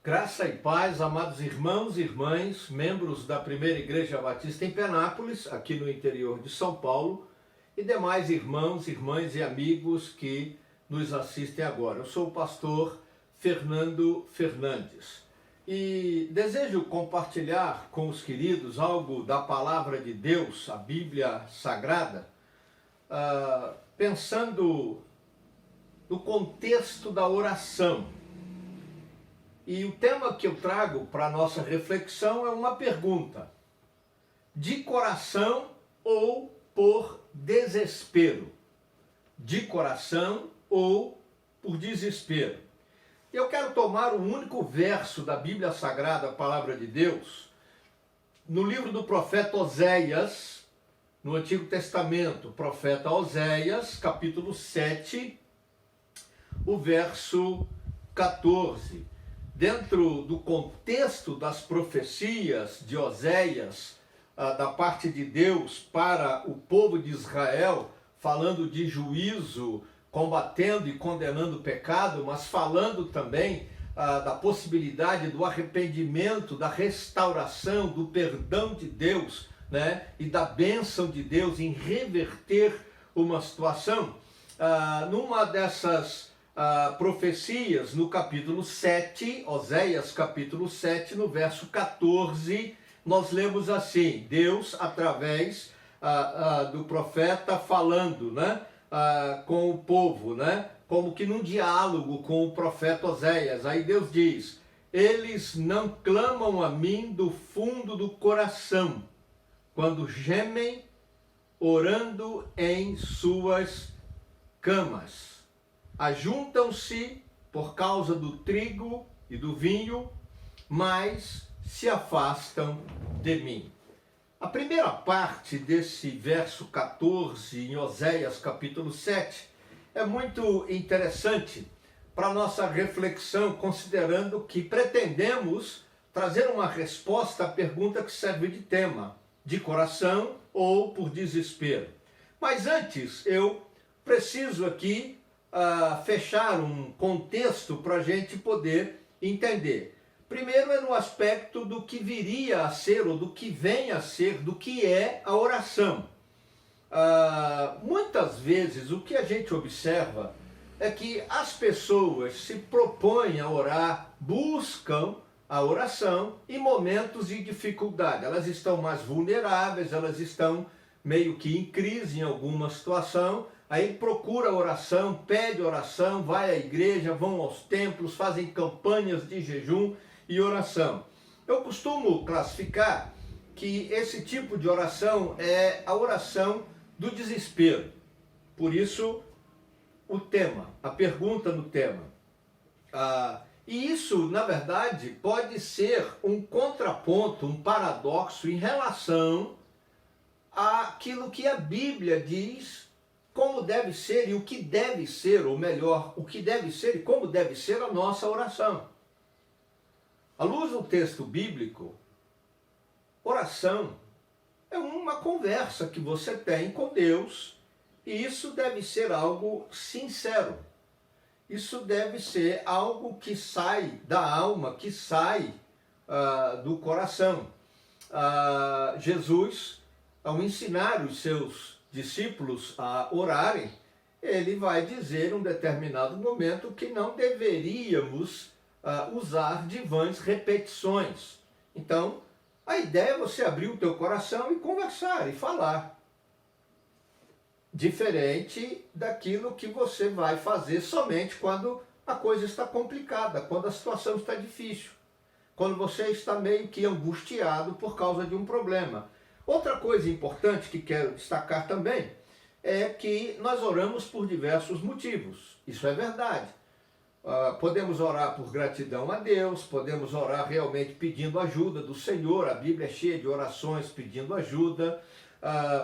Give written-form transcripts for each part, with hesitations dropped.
Graça e paz, amados irmãos e irmãs, membros da Primeira Igreja Batista em Penápolis, aqui no interior de São Paulo, e demais irmãos, irmãs e amigos que nos assistem agora. Eu sou o pastor Fernando Fernandes e desejo compartilhar com os queridos algo da Palavra de Deus, a Bíblia Sagrada, pensando no contexto da oração. E o tema que eu trago para a nossa reflexão é uma pergunta: de coração ou por desespero? De coração ou por desespero? Eu quero tomar um único verso da Bíblia Sagrada, a Palavra de Deus, no livro do profeta Oséias, no Antigo Testamento, profeta Oséias, capítulo 7, o verso 14. Dentro do contexto das profecias de Oséias, da parte de Deus para o povo de Israel, falando de juízo, combatendo e condenando o pecado, mas falando também da possibilidade do arrependimento, da restauração, do perdão de Deus, né? E da bênção de Deus em reverter uma situação. Numa dessas profecias, no capítulo 7, Oséias capítulo 7, no verso 14, nós lemos assim: Deus, através do profeta, falando, né, com o povo, né, como que num diálogo com o profeta Oséias. Aí Deus diz: eles não clamam a mim do fundo do coração, quando gemem, orando em suas camas. Ajuntam-se por causa do trigo e do vinho, mas se afastam de mim. A primeira parte desse verso 14 em Oséias capítulo 7 é muito interessante para a nossa reflexão, considerando que pretendemos trazer uma resposta à pergunta que serve de tema: de coração ou por desespero. Mas antes, eu preciso aqui fechar um contexto para a gente poder entender. Primeiro é no aspecto do que viria a ser, ou do que vem a ser, do que é a oração. Muitas vezes o que a gente observa é que as pessoas se propõem a orar, buscam a oração em momentos de dificuldade. Elas estão mais vulneráveis, elas estão meio que em crise em alguma situação. Aí procura oração, pede oração, vai à igreja, vão aos templos, fazem campanhas de jejum e oração. Eu costumo classificar que esse tipo de oração é a oração do desespero. Por isso, o tema, a pergunta no tema. E isso, na verdade, pode ser um contraponto, um paradoxo em relação àquilo que a Bíblia diz como deve ser e o que deve ser, ou melhor, o que deve ser e como deve ser a nossa oração. À luz do texto bíblico, oração é uma conversa que você tem com Deus, e isso deve ser algo sincero. Isso deve ser algo que sai da alma, que sai do coração. Jesus, ao ensinar os seus discípulos a orarem, ele vai dizer em um determinado momento que não deveríamos usar de vãs repetições. Então, a ideia é você abrir o teu coração e conversar e falar. Diferente daquilo que você vai fazer somente quando a coisa está complicada, quando a situação está difícil, quando você está meio que angustiado por causa de um problema. Outra coisa importante que quero destacar também é que nós oramos por diversos motivos. Isso é verdade. Podemos orar por gratidão a Deus, podemos orar realmente pedindo ajuda do Senhor. A Bíblia é cheia de orações pedindo ajuda.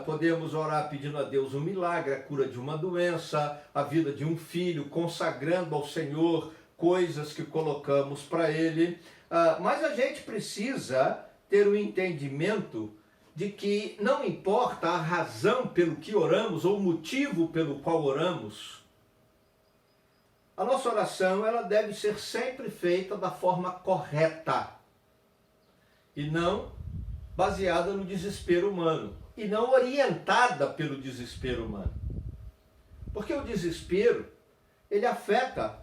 Podemos orar pedindo a Deus um milagre, a cura de uma doença, a vida de um filho, consagrando ao Senhor coisas que colocamos para Ele. Mas a gente precisa ter o entendimento de que não importa a razão pelo que oramos ou o motivo pelo qual oramos, a nossa oração ela deve ser sempre feita da forma correta e não baseada no desespero humano e não orientada pelo desespero humano. Porque o desespero, ele afeta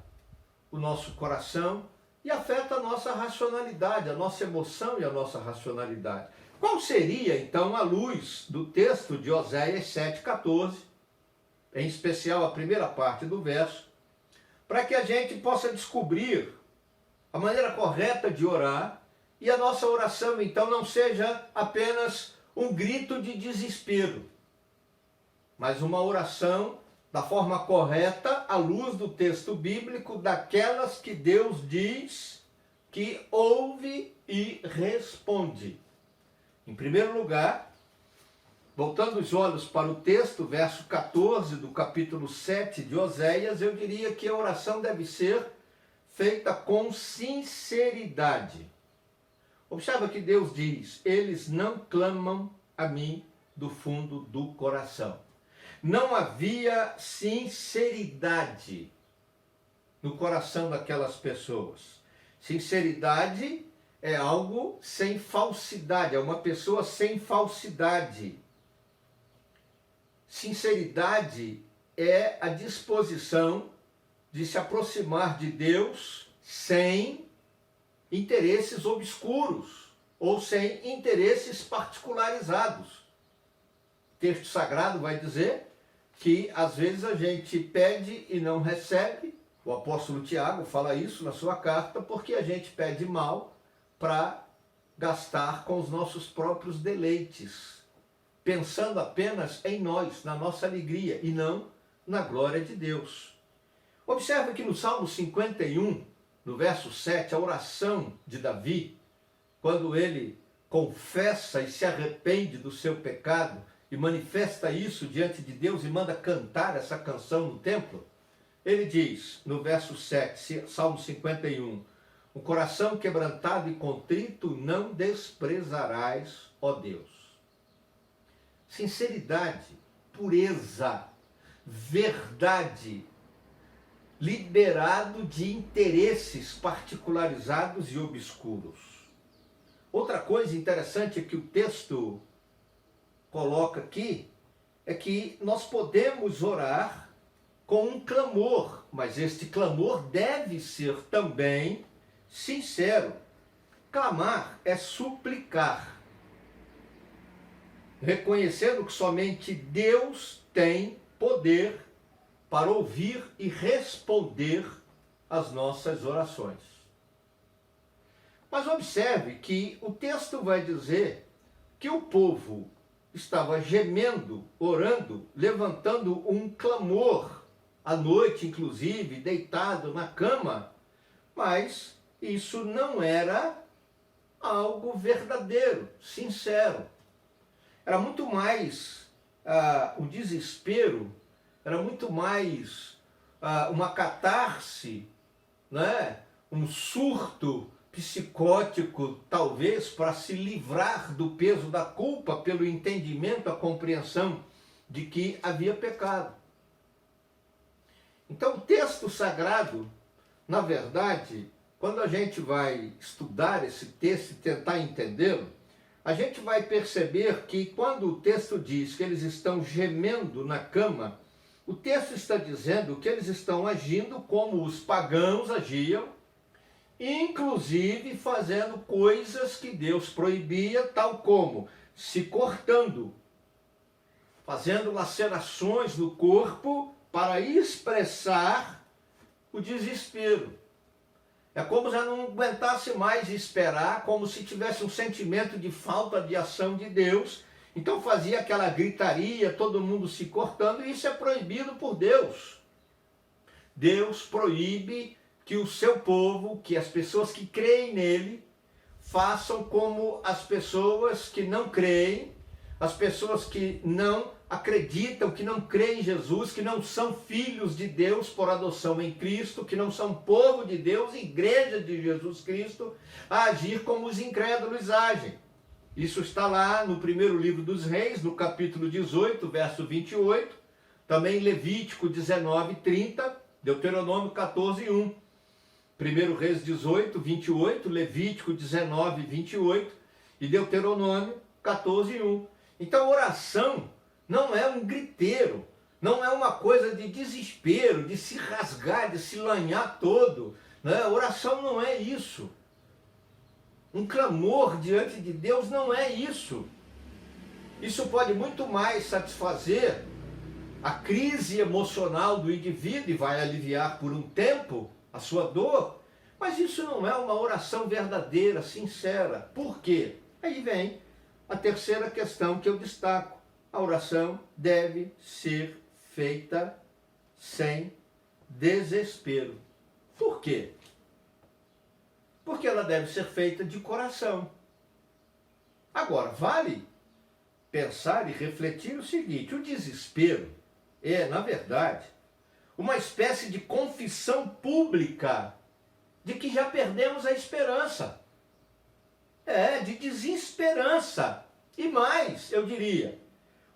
o nosso coração e afeta a nossa racionalidade, a nossa emoção e a nossa racionalidade. Qual seria, então, a luz do texto de Oséias 7,14, em especial a primeira parte do verso, para que a gente possa descobrir a maneira correta de orar e a nossa oração, então, não seja apenas um grito de desespero, mas uma oração da forma correta, à luz do texto bíblico, daquelas que Deus diz que ouve e responde. Em primeiro lugar, voltando os olhos para o texto, verso 14 do capítulo 7 de Oséias, eu diria que a oração deve ser feita com sinceridade. Observa que Deus diz: eles não clamam a mim do fundo do coração. Não havia sinceridade no coração daquelas pessoas. Sinceridade é algo sem falsidade, é uma pessoa sem falsidade. Sinceridade é a disposição de se aproximar de Deus sem interesses obscuros ou sem interesses particularizados. O texto sagrado vai dizer que às vezes a gente pede e não recebe. O apóstolo Tiago fala isso na sua carta, porque a gente pede mal para gastar com os nossos próprios deleites, pensando apenas em nós, na nossa alegria, e não na glória de Deus. Observe que no Salmo 51, no verso 7, a oração de Davi, quando ele confessa e se arrepende do seu pecado, e manifesta isso diante de Deus e manda cantar essa canção no templo, ele diz, no verso 7, Salmo 51, um coração quebrantado e contrito não desprezarás, ó Deus. Sinceridade, pureza, verdade, liberado de interesses particularizados e obscuros. Outra coisa interessante que o texto coloca aqui é que nós podemos orar com um clamor, mas este clamor deve ser também sincero. Clamar é suplicar, reconhecendo que somente Deus tem poder para ouvir e responder às nossas orações. Mas observe que o texto vai dizer que o povo estava gemendo, orando, levantando um clamor, à noite inclusive, deitado na cama, mas isso não era algo verdadeiro, sincero. Era muito mais o desespero, era muito mais uma catarse, né? Um surto psicótico, talvez, para se livrar do peso da culpa pelo entendimento, a compreensão de que havia pecado. Então, o texto sagrado, na verdade, quando a gente vai estudar esse texto e tentar entendê-lo, a gente vai perceber que quando o texto diz que eles estão gemendo na cama, o texto está dizendo que eles estão agindo como os pagãos agiam, inclusive fazendo coisas que Deus proibia, tal como se cortando, fazendo lacerações no corpo para expressar o desespero. É como se não aguentasse mais esperar, como se tivesse um sentimento de falta de ação de Deus. Então fazia aquela gritaria, todo mundo se cortando, e isso é proibido por Deus. Deus proíbe que o seu povo, que as pessoas que creem nele, façam como as pessoas que não creem, as pessoas que não acreditam, que não creem em Jesus, que não são filhos de Deus por adoção em Cristo, que não são povo de Deus, igreja de Jesus Cristo, a agir como os incrédulos agem. Isso está lá no primeiro livro dos Reis, no capítulo 18, verso 28, também Levítico 19, 30, Deuteronômio 14:1, 1 Reis 18, 28, Levítico 19, 28 e Deuteronômio 14:1. Então, oração não é um griteiro, não é uma coisa de desespero, de se rasgar, de se lanhar todo, né? Oração não é isso. Um clamor diante de Deus não é isso. Isso pode muito mais satisfazer a crise emocional do indivíduo e vai aliviar por um tempo a sua dor, mas isso não é uma oração verdadeira, sincera. Por quê? Aí vem a terceira questão que eu destaco. A oração deve ser feita sem desespero. Por quê? Porque ela deve ser feita de coração. Agora, vale pensar e refletir o seguinte: o desespero é, na verdade, uma espécie de confissão pública de que já perdemos a esperança. De desesperança. E mais, eu diria,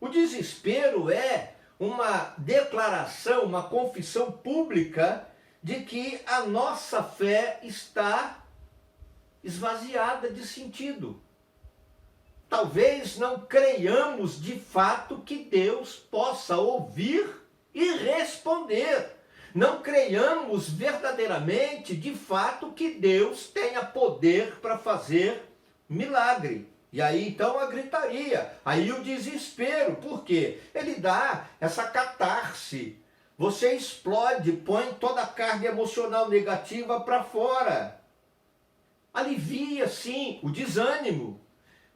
o desespero é uma declaração, uma confissão pública de que a nossa fé está esvaziada de sentido. Talvez não creiamos de fato que Deus possa ouvir e responder. Não creiamos verdadeiramente, de fato, que Deus tenha poder para fazer milagre. E aí então a gritaria, aí o desespero. Por quê? Ele dá essa catarse. Você explode, põe toda a carga emocional negativa para fora. Alivia, sim, o desânimo,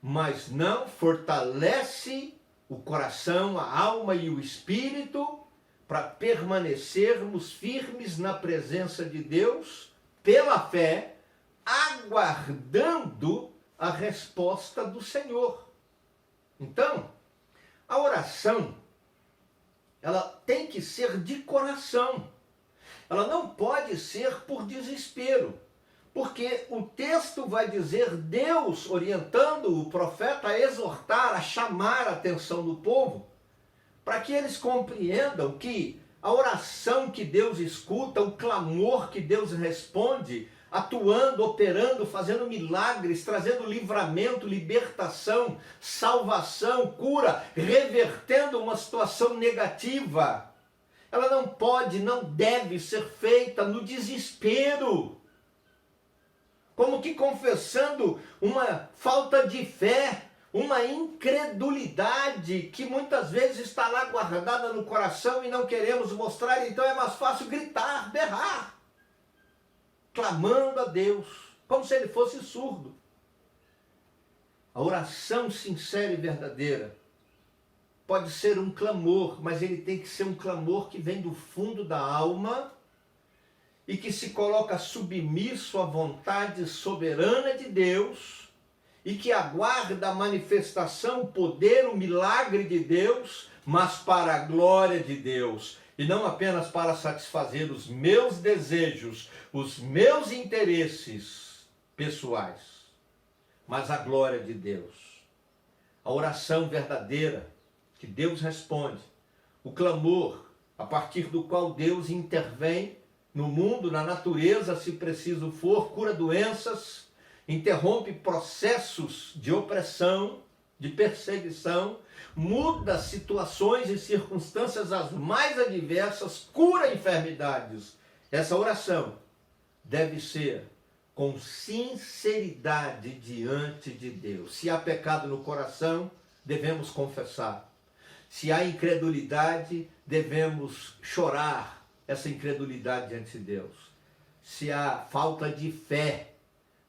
mas não fortalece o coração, a alma e o espírito para permanecermos firmes na presença de Deus, pela fé, aguardando a resposta do Senhor. Então, a oração, ela tem que ser de coração. Ela não pode ser por desespero. Porque o texto vai dizer Deus orientando o profeta a exortar, a chamar a atenção do povo, para que eles compreendam que a oração que Deus escuta, o clamor que Deus responde, atuando, operando, fazendo milagres, trazendo livramento, libertação, salvação, cura, revertendo uma situação negativa, ela não pode, não deve ser feita no desespero. Como que confessando uma falta de fé, uma incredulidade que muitas vezes está lá guardada no coração e não queremos mostrar, então é mais fácil gritar, berrar, clamando a Deus, como se ele fosse surdo. A oração sincera e verdadeira pode ser um clamor, mas ele tem que ser um clamor que vem do fundo da alma e que se coloca submisso à vontade soberana de Deus e que aguarda a manifestação, o poder, o milagre de Deus, mas para a glória de Deus e não apenas para satisfazer os meus desejos, os meus interesses pessoais, mas a glória de Deus. A oração verdadeira que Deus responde, o clamor a partir do qual Deus intervém no mundo, na natureza, se preciso for, cura doenças, interrompe processos de opressão, de perseguição, muda situações e circunstâncias as mais adversas, cura enfermidades. Essa oração deve ser com sinceridade diante de Deus. Se há pecado no coração, devemos confessar. Se há incredulidade, devemos chorar essa incredulidade diante de Deus. Se há falta de fé,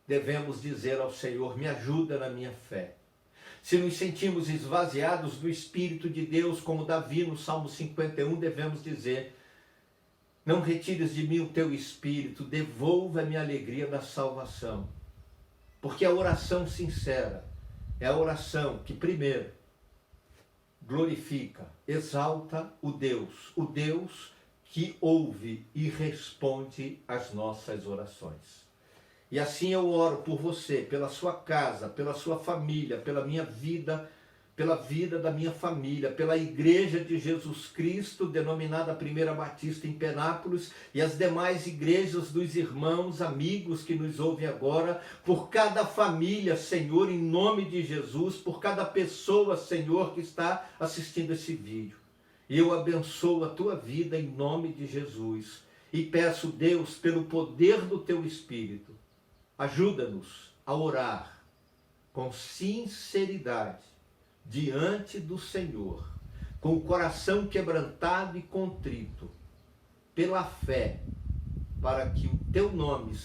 devemos dizer ao Senhor, me ajuda na minha fé. Se nos sentimos esvaziados do Espírito de Deus, como Davi no Salmo 51, devemos dizer, não retires de mim o teu Espírito, devolva-me a alegria da salvação. Porque a oração sincera é a oração que, primeiro, glorifica, exalta o Deus que ouve e responde às nossas orações. E assim eu oro por você, pela sua casa, pela sua família, pela minha vida, pela vida da minha família, pela Igreja de Jesus Cristo, denominada Primeira Batista em Penápolis, e as demais igrejas dos irmãos, amigos que nos ouvem agora, por cada família, Senhor, em nome de Jesus, por cada pessoa, Senhor, que está assistindo esse vídeo. E eu abençoo a tua vida em nome de Jesus. E peço, Deus, pelo poder do teu Espírito, ajuda-nos a orar com sinceridade diante do Senhor, com o coração quebrantado e contrito, pela fé, para que o teu nome,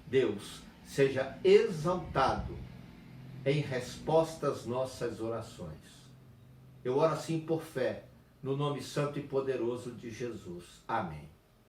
Deus, seja exaltado em resposta às nossas orações. Eu oro assim por fé, no nome santo e poderoso de Jesus. Amém.